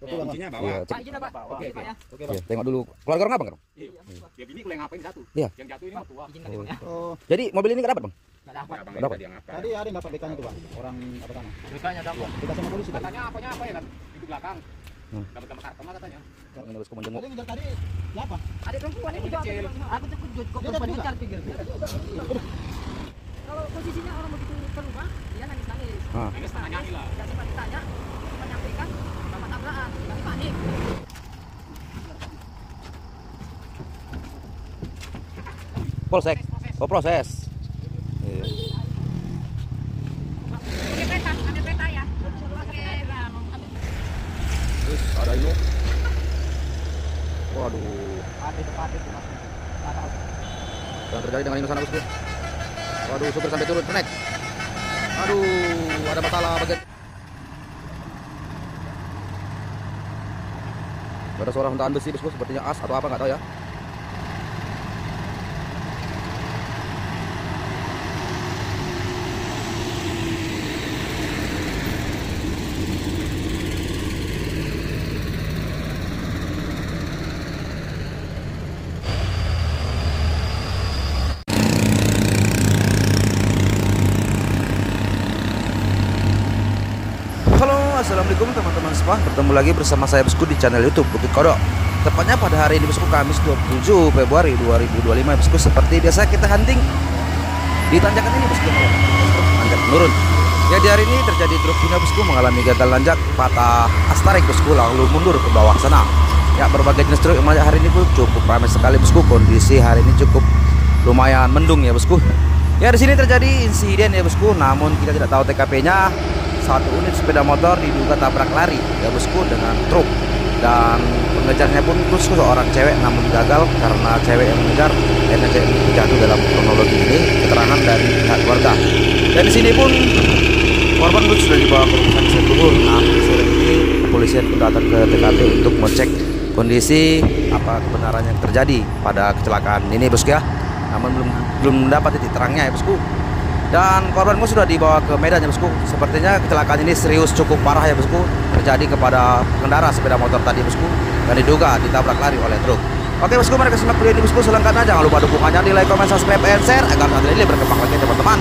Kuncinya bawa. Iya, Pak, izin Pak. Oke, Pak ya. Oke, iya, tengok dulu. Keluarga orang abang kan? Iya. Dia bini boleh ngapain satu. Iya. Yang jatuh ini mah tua. Izin Bang ya. Oh, Jadi mobil ini nggak dapat bang? Enggak dapat. Abang Dapat. tadi yang ngapa? tadi ada yang dapat BK-nya tuh, Bang. Orang apa sana? Dukanya dapat. Kita sama polisi tadi. Katanya apa ya kan? Itu belakang. Hmm. Dapat sama kartu katanya. Ini bosku menjenguk. Tadi ngejar tadi siapa? Ada perempuan ini juga. Kecil. Aku terkejut kok perempuan ngejar pikir. Kalau posisinya orang begitu keluar, dia nangis-nangis. Ah. Ini setengah nyanyi lah. Enggak sempat ditanya, menyampaikan sama tabrakan, tapi panik. Polsek. Oh proses. Iya. Ada peta ya. Terus ada ini. Waduh. Ada tempat itu Mas. Yang terjadi dengan ini sana bosku. Waduh, supir sampai turun naik. Aduh, ada masalah bagian. Ada suara hentaan besi bosku, sepertinya as atau apa nggak tahu ya. Halo, assalamualaikum teman-teman semua. Bertemu lagi bersama saya bosku di channel YouTube Bukit Kodok. Tepatnya pada hari ini bosku, Kamis 27 Februari 2025 bosku. Seperti biasa kita hunting di tanjakan ini bosku, nanjak menurun. Ya di hari ini terjadi truk punya bosku mengalami gagal nanjak, patah as tarik bosku, lalu mundur ke bawah sana. Ya berbagai jenis truk yang nanjak hari ini pun cukup ramai sekali bosku. Kondisi hari ini cukup lumayan mendung ya bosku. Ya di sini terjadi insiden ya bosku, namun kita tidak tahu TKP-nya. Satu unit sepeda motor diduga tabrak lari ya bosku dengan truk, dan pengejarnya pun bosku seorang cewek, namun gagal karena cewek yang mengejar akhirnya cewek jatuh. Dalam kronologi ini keterangan dari pihak keluarga, dan di sini pun korban pun sudah dibawa ke rumah sakit Setuhur. Namun sore ini kepolisian pun datang ke TKP untuk mengecek kondisi apa kebenaran yang terjadi pada kecelakaan ini bosku ya, namun belum mendapat titik terangnya ya bosku. Dan korban pun sudah dibawa ke Medan ya bosku. Sepertinya kecelakaan ini serius, cukup parah ya bosku, terjadi kepada pengendara sepeda motor tadi bosku, dan diduga ditabrak lari oleh truk. Oke bosku, mereka simak video ini bosku selengkapnya. Jangan lupa dukungannya di like, comment, subscribe, and share agar channel ini berkembang lagi teman-teman.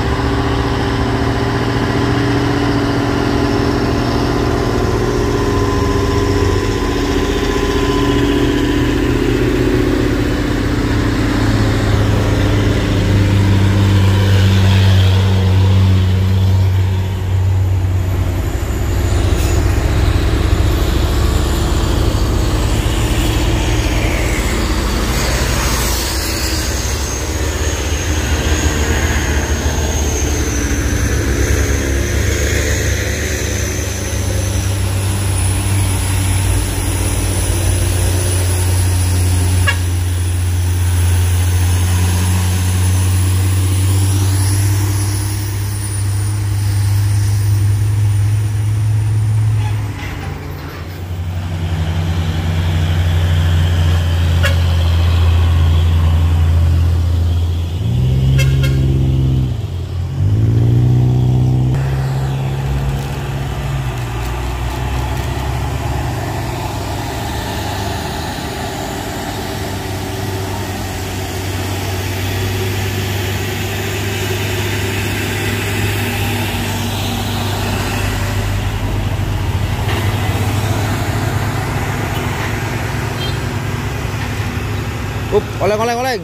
Oleng.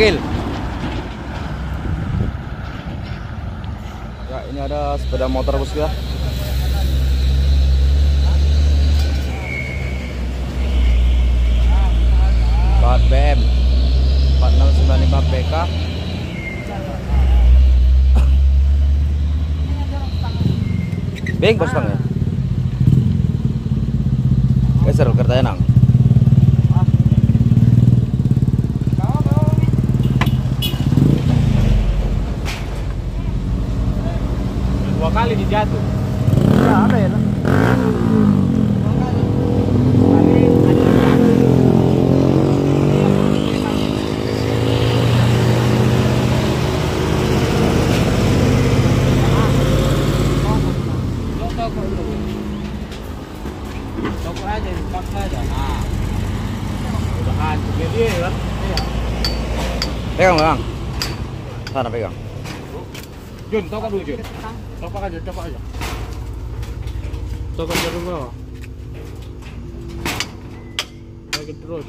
Panggil. Ya, ini ada sepeda motor bosku ya. Plat BM 4695 PK. Bengkos bang ya. Geser kertanya nang. Dua kali dijatuh. Ya ada ya. Toko aja, dipaksa aja. Nah, udah hancur dia kan? Iya. Pegang bang. Sana pegang. Jun, coba dulu Jun. Coba aja, coba aja. Coba dari bawah. Lagi terus.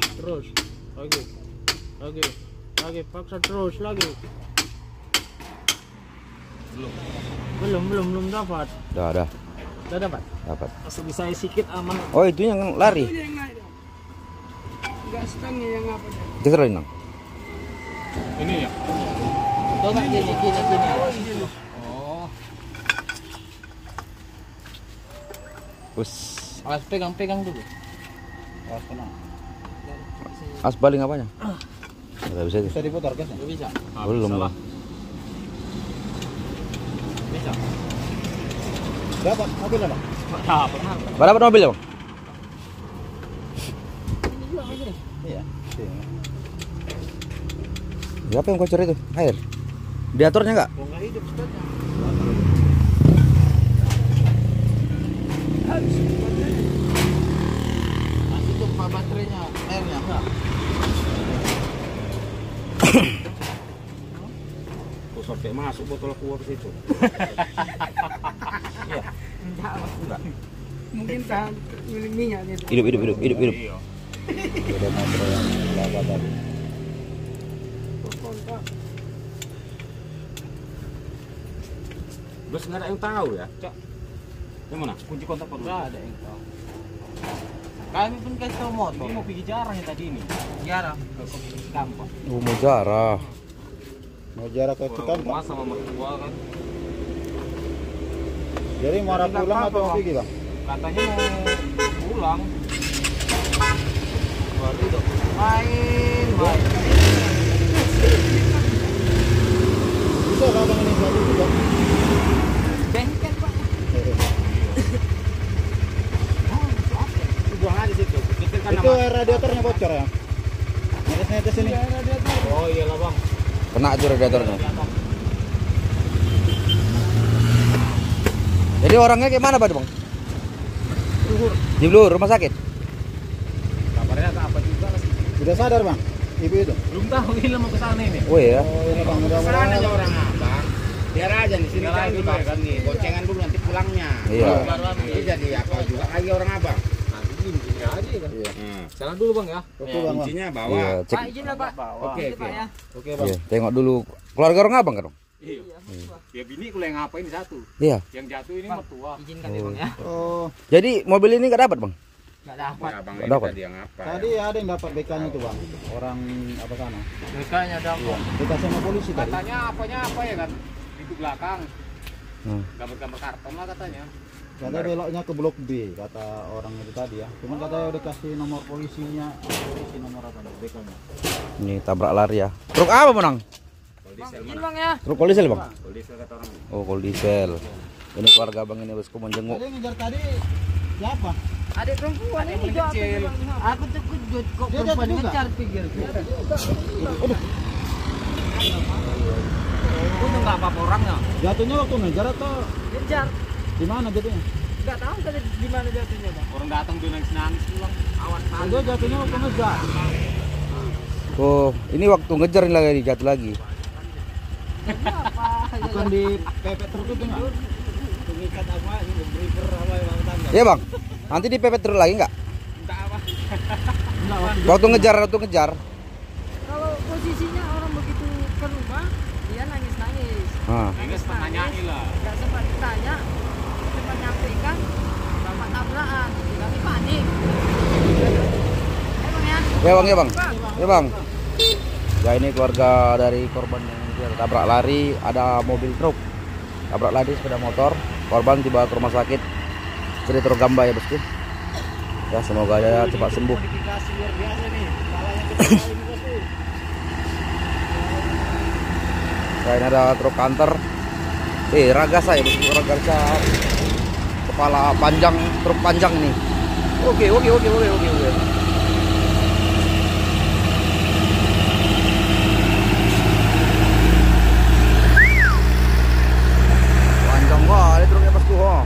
Lagi, paksa terus lagi. Belum dapat. Udah. Udah dapat. Dapat. Asal bisa sikit aman. Oh itu yang lari. Enggak setengah yang apa deh. Geser lagi nang. Ini ya. Coba gini. Oh, Us. Awas pegang dulu. Awas kena. As baling apanya? Nggak bisa itu. Bisa diputar guys. Enggak bisa. Belum lah. Bisa. Dapat mobilnya bang. Dapat mobil ya bang? Iya. Siapa yang kocor itu? Air. Diaturnya nggak? Enggak hidup sepeda. Masih tumpah baterainya, airnya enggak. Kok sampai masuk botol aqua ke situ? Enggak. Mungkin tahan minyak gitu. Hidup. Iya. Ada motor yang laba tadi. Terus nggak ada yang tahu ya? Cak. Yang mana? Kunci kontak dulu. Enggak ada yang tahu. Kami pun kasih tahu motor. Ini mau pergi jarang ya tadi ini. Jarang. Ke Gampang. Mau jarah. Mau jarak ke Cikampek. Mas sama mertua kan. Jadi mau arah Nggak pulang apa-apa, atau Bang. pergi bang? Katanya mau pulang. Waduh, main. Bisa lah bang ini satu juga. Bengkel Pak. Buang aja situ. Kecilkan Itu air radiatornya bocor ya? Netes ini. Oh iyalah bang. Kena itu radiatornya. Jadi orangnya kayak mana bang? Di Blur, rumah sakit. Kabarnya apa juga lah sih. Sudah sadar bang? Ibu itu? Belum tahu ini mau ke sana ini. Oh iya. Oh ini bang udah Sana mulai. aja orang abang. Biar aja di sini Biar kan aja di dulu ya kan? sini. Boncengan dulu nanti pulangnya. Iya. Nanti jadi apa juga lagi orang abang. Nanti kuncinya aja kan. Iya. Jalan dulu bang ya. Oke bang. Bang. Kuncinya bawa. Iya, cek. Pak izin lah Pak. Oke, Izin, Pak, oke. ya. Oke bang. Iya, tengok dulu keluarga orang abang kan? Dong? Iya. Ya bini kuliah ngapain di satu. Iya. Yang jatuh ini mertua. Izinkan ya Bang ya. Oh Jadi mobil ini nggak dapat bang? Enggak dapat. Ya, abang Nggak ini dapat. tadi yang apa? tadi ada yang dapat BK-nya tuh bang. Orang apa sana? Bekanya dapat. BK sama polisi tadi. Katanya apanya apa ya kan? Itu belakang. Hmm. Gambar-gambar karton lah katanya. Katanya beloknya ke blok B kata orang itu tadi ya. Cuman katanya udah kasih nomor polisinya. Polisi nomor apa? BK-nya. Ini tabrak lari ya. Truk apa menang? Bang, izin Bang ya. Truk kol diesel bang? Polisi kata orang. Oh kol diesel. Ini keluarga abang ini bosku mau jenguk. Tadi ngejar tadi siapa? Adik perempuan ini juga kecil. aku terkejut kok Dia perempuan jatuh juga? ngejar pikir. Untung enggak apa-apa orangnya. Jatuhnya waktu ngejar atau Ngejar. di mana jatuhnya? Enggak tahu tadi di mana jatuhnya Bang. Orang datang dia nangis pulang. Awan Itu jatuhnya waktu ngejar. Oh ini waktu ngejar ini lagi jatuh lagi. Apa? Bukan di pepet tertutup nggak? Pengikat apa ini driver apa yang tangga. Iya bang. Nanti dipepet terus lagi nggak? Entah apa. Enggak waktu Waktu ngejar. Kalau posisinya orang begitu Ah. Ini nanyain lah. Nggak sempat ditanya, cuma nyampaikan sama tabrakan. Kami panik. Bang ya? Ya bang, ya bang, ya bang. Ya ini keluarga dari korban yang dia tabrak lari, ada mobil truk tabrak lari sepeda motor, korban dibawa ke rumah sakit Sri Turgamba ya bosku. Ya semoga ya cepat sembuh. Modifikasi luar biasa nih. Salahnya kita ini bosku. Ya ini ada truk kantor. Ragasa ya bosku, Ragasa kepala panjang, truk panjang nih. Oke. Panjang kali truknya bosku. Oh.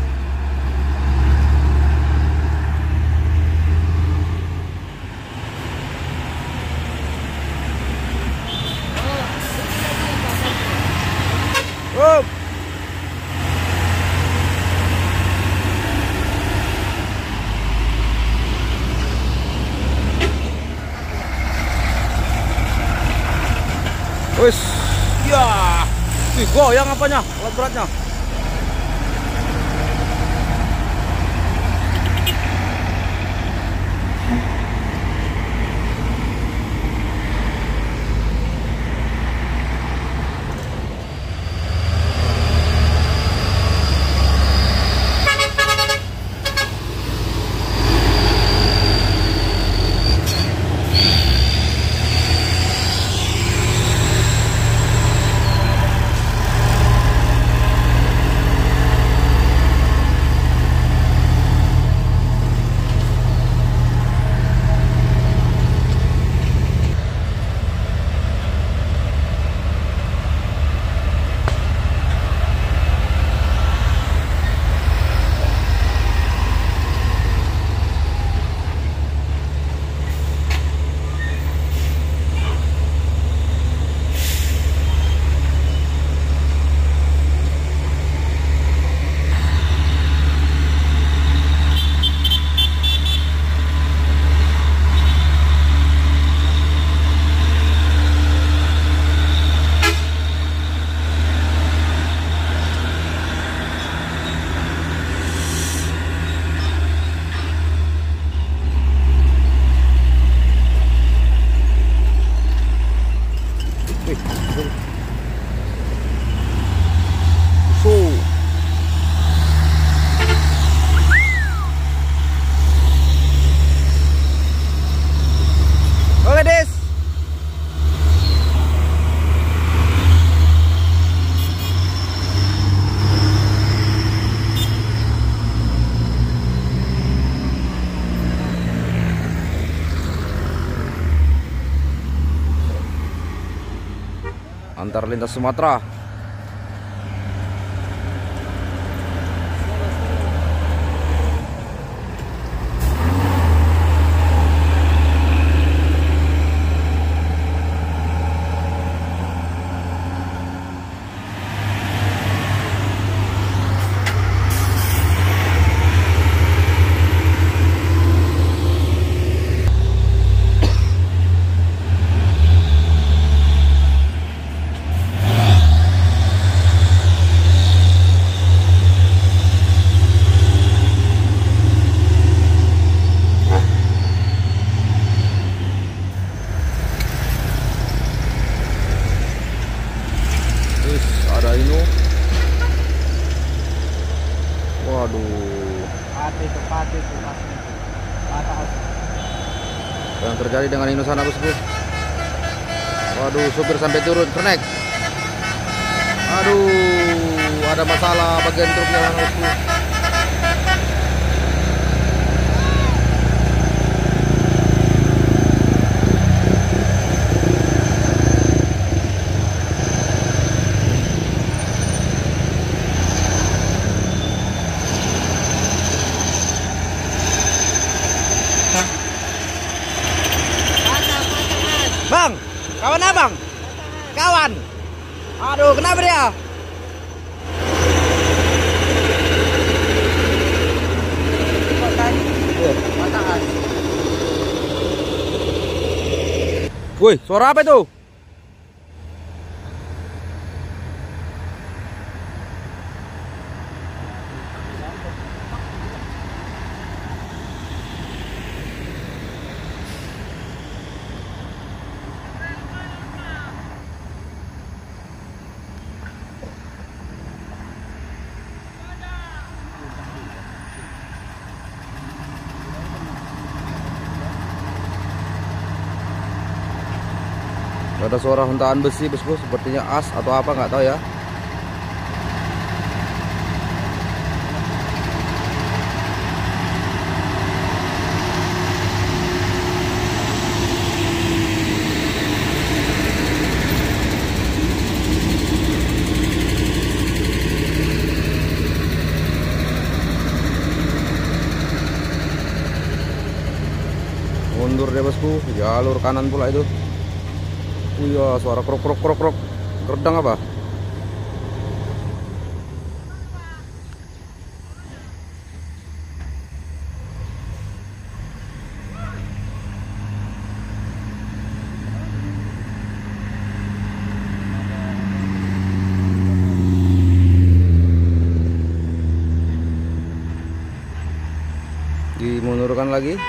Up. Wis, ya, goyang apanya, alat beratnya. Oke, Des. Antar lintas Sumatera. Ada ini. Waduh. Pati itu masnya. Patah. Yang terjadi dengan Ino sana bosku. Waduh, supir sampai turun kenek. Aduh, ada masalah bagian truknya bosku. Bang, kawan abang? Kawan. Aduh, kenapa dia? Woi, suara apa itu? Ada suara hentaan besi bosku, sepertinya as atau apa nggak tahu ya. Mundur deh bosku, jalur kanan pula itu. Iya, suara krok krok krok krok. Geredang apa? Dimundurkan lagi.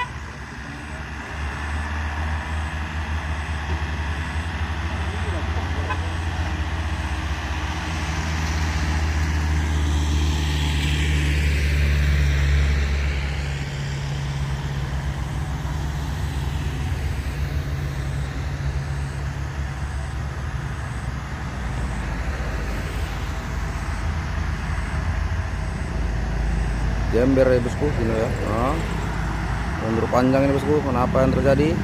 Jember ya bosku, ini ya. Nah, mundur panjang ini bosku. Kenapa yang terjadi?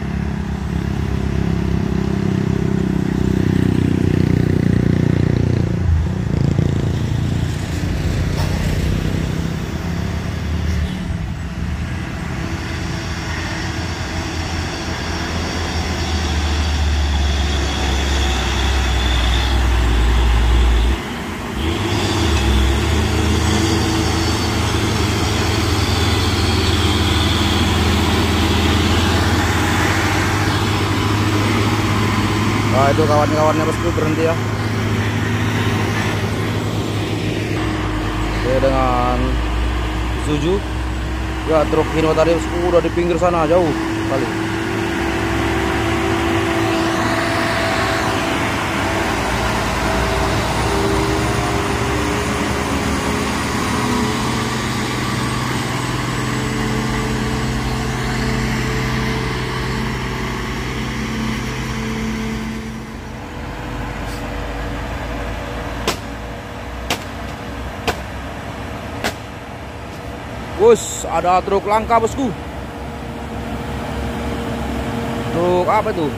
Nah, itu kawan-kawannya bosku berhenti ya. Oke, dengan Isuzu. Ya, truk Hino tadi bosku udah di pinggir sana jauh kali. Bos, ada truk langka bosku. Truk apa tuh?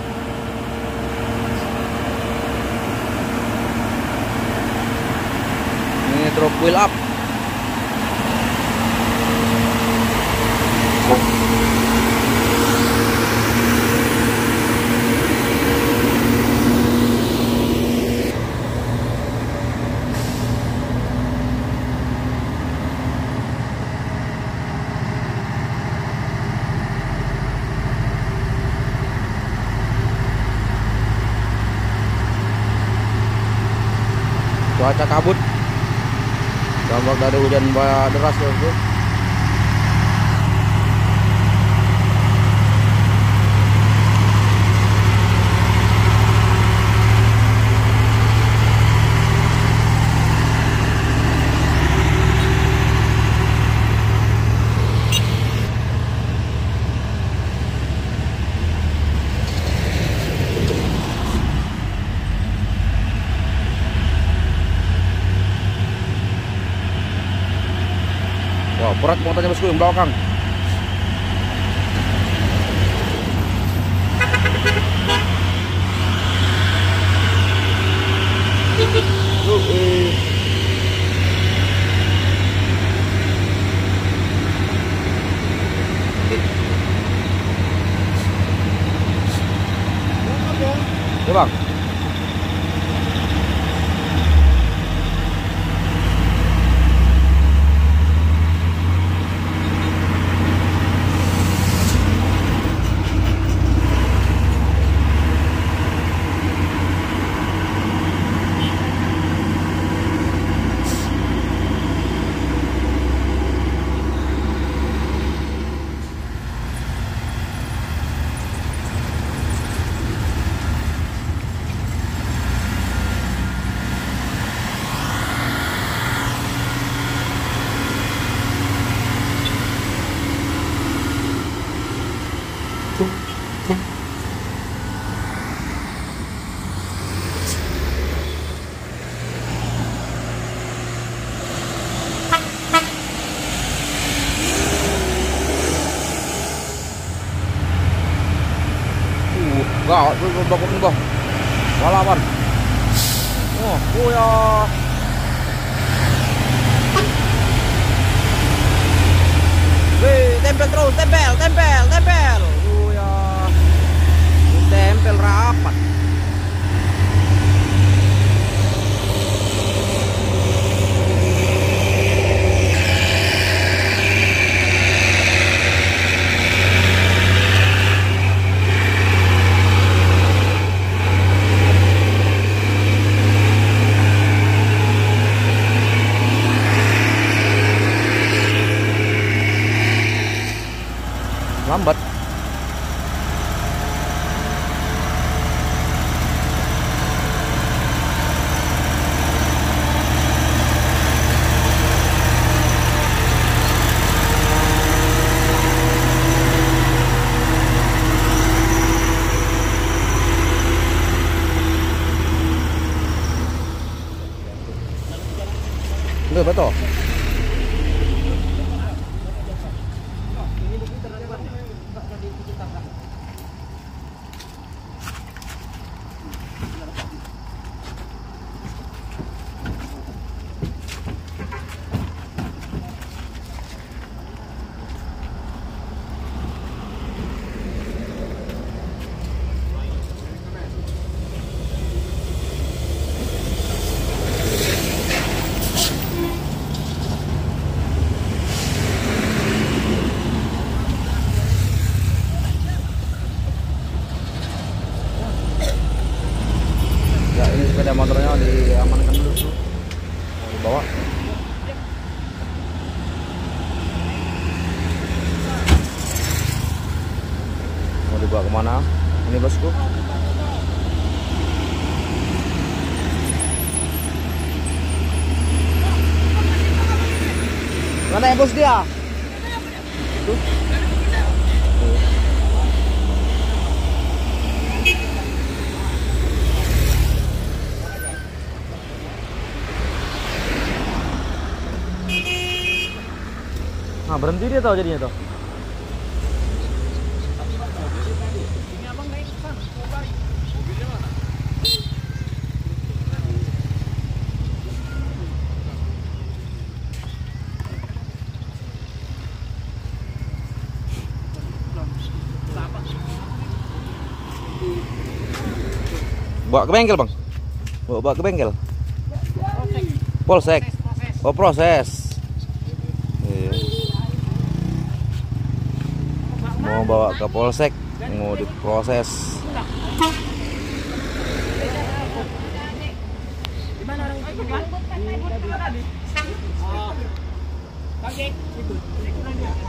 Ini truk wheel up. Cuaca kabut, dampak dari hujan deras ya bosku. Wah, berat motornya bosku yang belakang. Ya bang. Gak, bakok ini bah. Walawan. Oh ya. Wih, tempel terus, tempel. Oh ya. Tempel rapat. Lambat. Udah betul. Sepeda motornya diamankan dulu tuh, mau dibawa. Mau dibawa kemana? Ini bosku. Mana ya bos dia? Tuh. Nah, berhenti dia tau jadinya tuh. Bawa ke bengkel bang? Bawa ke bengkel? Polsek. Oh proses. Mau bawa ke polsek, mau diproses.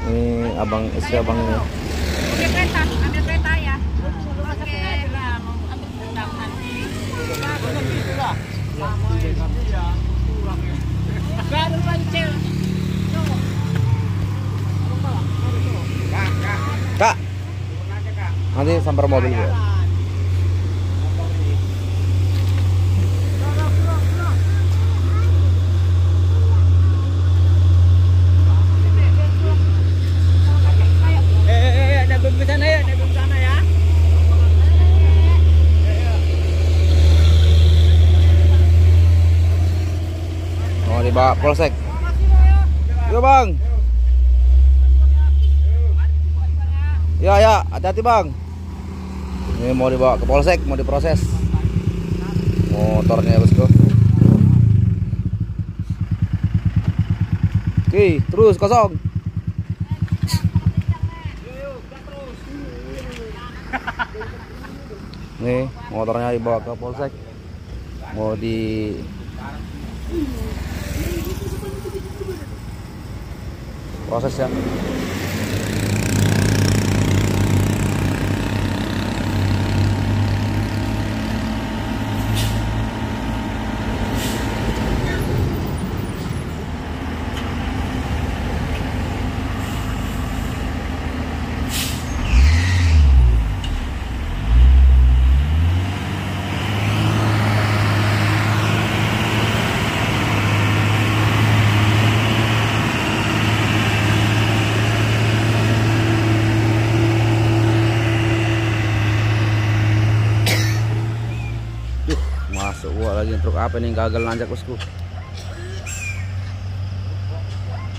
Ini abang istri abang ini. Ambil kereta ya. Kak, nanti sampai mobil ya. Nabung ke sana ya, nabung ke sana ya. Mau dibawa polsek. Yuk bang. Ya, hati-hati bang. Ini mau dibawa ke polsek, mau diproses motornya bosku. Oke, terus kosong. Nih motornya dibawa ke polsek, mau di proses ya. truk apa ini gagal nanjak bosku.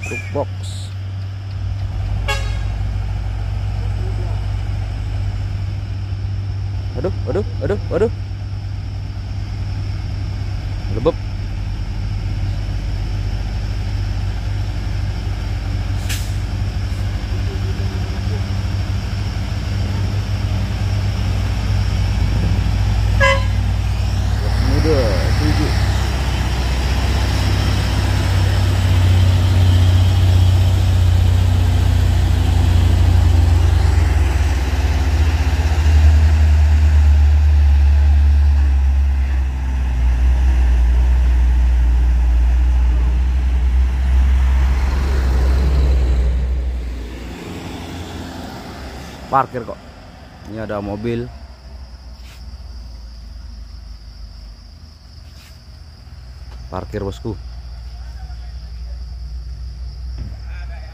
Truk box. Aduh. Lebep. Muda, setuju. Parkir kok. Ini ada mobil. Parkir bosku.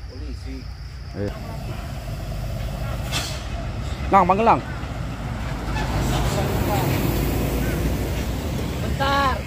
Polisi. Lang, panggil lang. Bentar.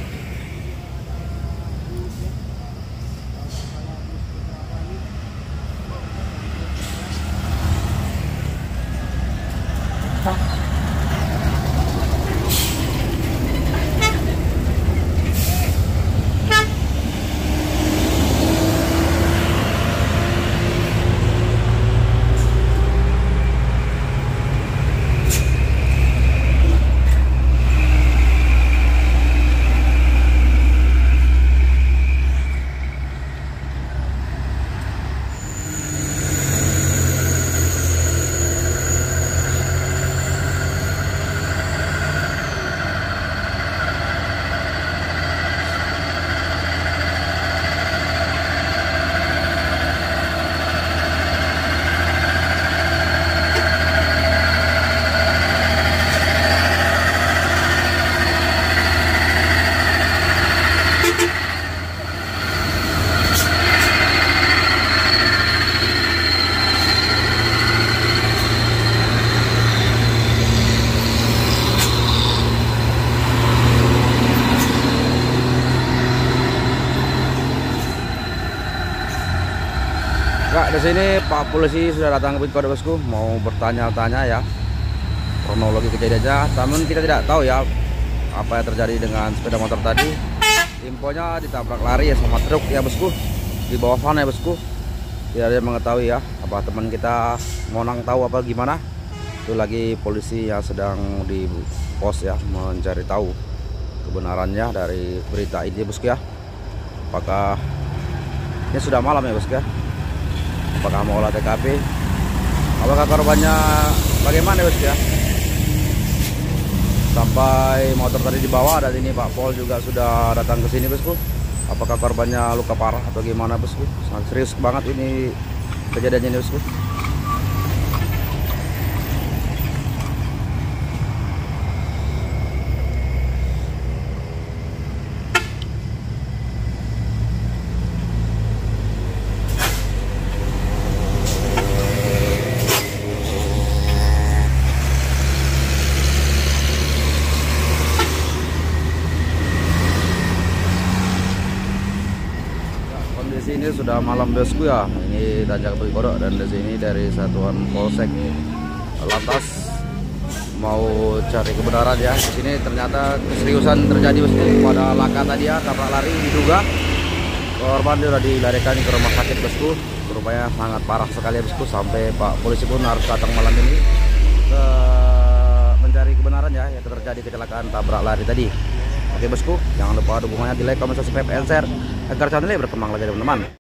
Kak, di sini Pak Polisi sudah datang ke Kode bosku, mau bertanya-tanya ya kronologi kejadiannya. Namun kita tidak tahu ya apa yang terjadi dengan sepeda motor tadi. Infonya ditabrak lari ya sama truk ya bosku, di bawah sana ya bosku. Tidak ada yang mengetahui ya, apa teman kita monang tahu apa gimana. Itu lagi polisi yang sedang di pos ya, mencari tahu kebenarannya dari berita ini bosku ya. Apakah ini sudah malam ya bosku ya? Apakah mau olah TKP? Apakah korbannya bagaimana bosku ya? Sampai motor tadi dibawa dan ini Pak Pol juga sudah datang ke sini bosku. Apakah korbannya luka parah atau gimana bosku? Sangat serius banget ini kejadiannya ini bosku. Di sini sudah malam bosku ya. Ini Tanjak Bukit Kodok dan di sini dari Satuan Polsek lantas mau cari kebenaran ya. Di sini ternyata keseriusan terjadi bosku pada laka tadi ya, tabrak lari diduga. Korban sudah dilarikan ke rumah sakit bosku. Rupanya sangat parah sekali ya bosku, sampai Pak Polisi pun harus datang malam ini ke mencari kebenaran ya yang terjadi kecelakaan tabrak lari tadi. Oke bosku, jangan lupa dukungannya di like, komen, subscribe, and share agar channel ini berkembang lagi teman-teman.